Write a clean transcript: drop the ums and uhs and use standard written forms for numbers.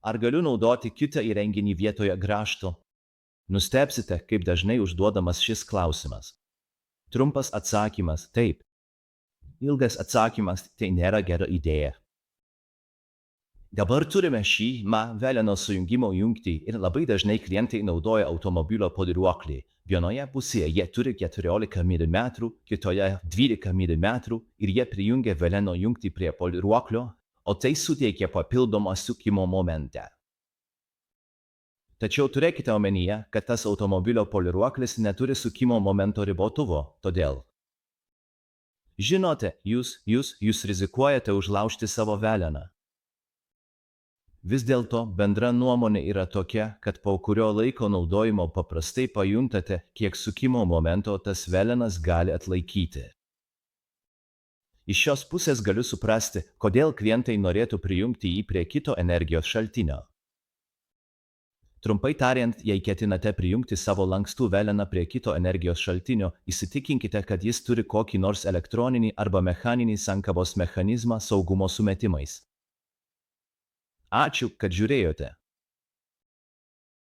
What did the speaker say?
Ar galiu naudoti kitą įrenginį vietoje grąžto? Nustebsite, kaip dažnai užduodamas šis klausimas. Trumpas atsakymas – taip. Ilgas atsakymas – tai nėra gera idėja. Dabar turime šį veleno sujungimo jungtį ir labai dažnai klientai naudoja automobilio poliruoklį. Vienoje pusėje jie turi 14 mm, kitoje 12 mm ir jie prijungia veleno jungtį prie poliruoklio, o tai suteikia papildomą sukimo momentą. Tačiau turėkite omenyje, kad tas automobilio poliruoklis neturi sukimo momento ribotuvo, todėl. Žinote, jūs rizikuojate užlaužti savo veleną. Vis dėlto bendra nuomonė yra tokia, kad po kurio laiko naudojimo paprastai pajuntate, kiek sukimo momento tas velenas gali atlaikyti. Iš šios pusės galiu suprasti, kodėl klientai norėtų prijungti jį prie kito energijos šaltinio. Trumpai tariant, jei ketinate prijungti savo lankstų veleną prie kito energijos šaltinio, įsitikinkite, kad jis turi kokį nors elektroninį arba mechaninį sankabos mechanizmą saugumo sumetimais. Ačiū, kad žiūrėjote.